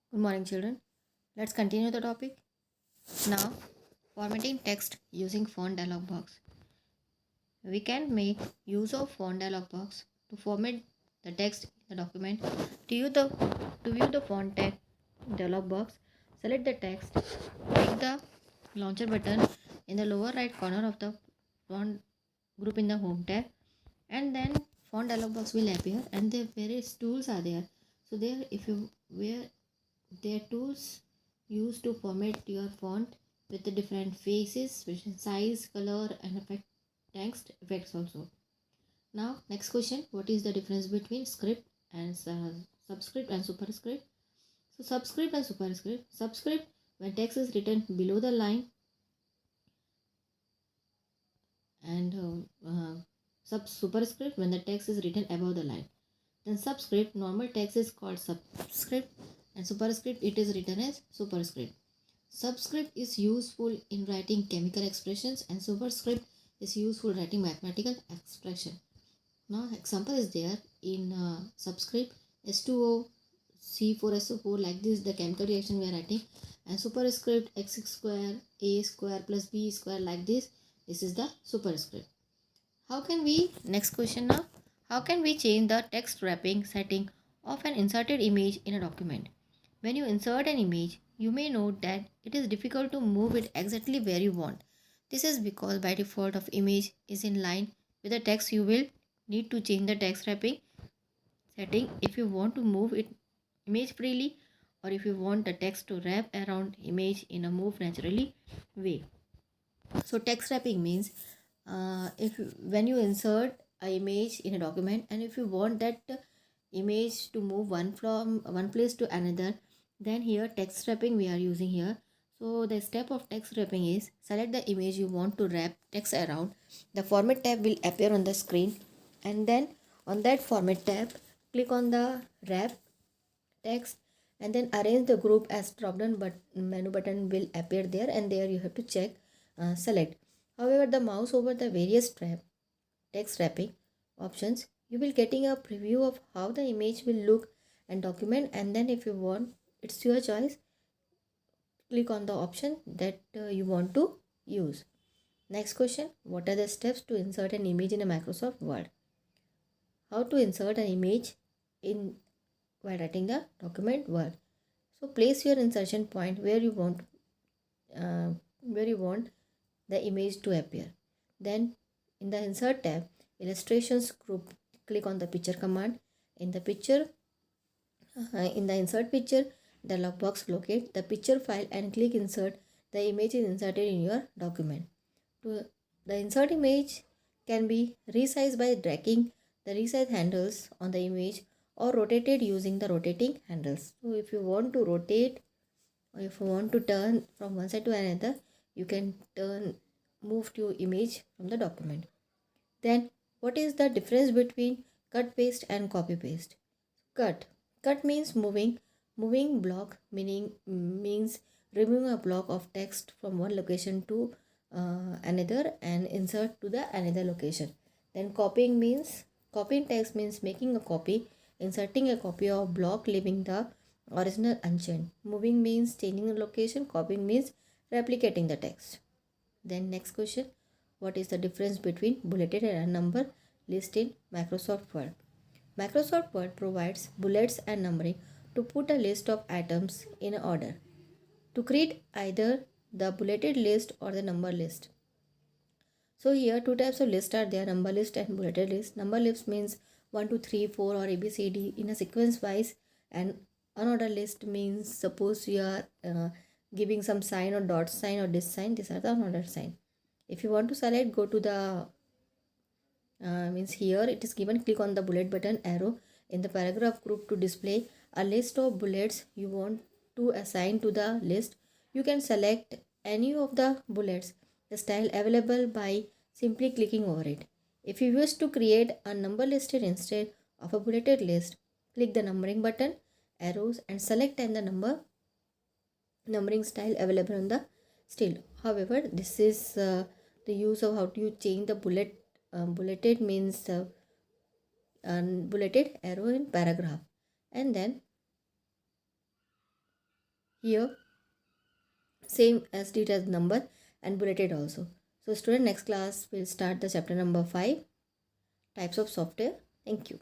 Good morning, children. Let's continue the topic. Now, formatting text using font dialog box. We can make use of font dialog box to format the text in the document. To view the font text dialog box, select the text, click the launcher button in the lower right corner of the font group in the home tab, and then font dialog box will appear and the various tools are there. So there, if you where there are tools used to format your font with the different faces, which is size, color, and effect text effects also. Now, next question: what is the difference between script and subscript and superscript? So, subscript and superscript. Subscript, when text is written below the line, and superscript when the text is written above the line. Then subscript, normal text is called subscript, and superscript it is written as superscript. Subscript is useful in writing chemical expressions and superscript is useful writing mathematical expression. Now example is there in subscript S2O C4SO4, like this the chemical reaction we are writing, and superscript x square a square plus b square, like this is the superscript. How can we, next question now, how can we change the text wrapping setting of an inserted image in a document? When you insert an image, you may note that it is difficult to move it exactly where you want. This is because by default of image is in line with the text. You will need to change the text wrapping setting if you want to move it image freely, or if you want the text to wrap around image in a move naturally way. So text wrapping means if when you insert a image in a document, and if you want that image to move one from one place to another, then here text wrapping we are using here. So the step of text wrapping is select the image you want to wrap text around. The format tab will appear on the screen, and then on that format tab click on the wrap text, and then arrange the group as drop down but menu button will appear there, and there you have to check select. However, the mouse over the various text wrapping options, you will getting a preview of how the image will look and document, and then if you want, it's your choice, click on the option that you want to use. Next question: what are the steps to insert an image in a Microsoft Word? How to insert an image in while writing the document Word? So place your insertion point uh, where you want the image to appear. Then in the insert tab, illustrations group, click on the picture command. In the picture, in the insert picture dialog box, locate the picture file and click insert. The image is inserted in your document. To the insert image can be resized by dragging the resize handles on the image, or rotated using the rotating handles. So if you want to rotate, or if you want to turn from one side to another, you can move to image from the document. Then what is the difference between cut paste and copy paste? Cut means moving block, means removing a block of text from one location to another and insert to the another location. Then copying text means making a copy, inserting a copy of block, leaving the original unchanged. Moving means changing the location, copying means replicating the text. Then next question: what is the difference between bulleted and a number list in Microsoft Word? Microsoft Word provides bullets and numbering to put a list of items in order. To create either the bulleted list or the number list. So here two types of list are there: number list and bulleted list. Number list means 1, 2, 3, 4 or ABCD in a sequence wise, and unordered list means suppose you are giving some sign or dot sign or this sign, these are the unordered sign. If you want to select, go to the means here it is given, click on the bullet button arrow in the paragraph group to display a list of bullets you want to assign to the list. You can select any of the bullets, the style available, by simply clicking over it. If you wish to create a number listed instead of a bulleted list, click the numbering button arrows and select and the numbering style available on the still. However, this is the use of how do you change the bulleted means bulleted arrow in paragraph, and then here same as it as number and bulleted also. So student, next class will start the chapter number 5, types of software. Thank you.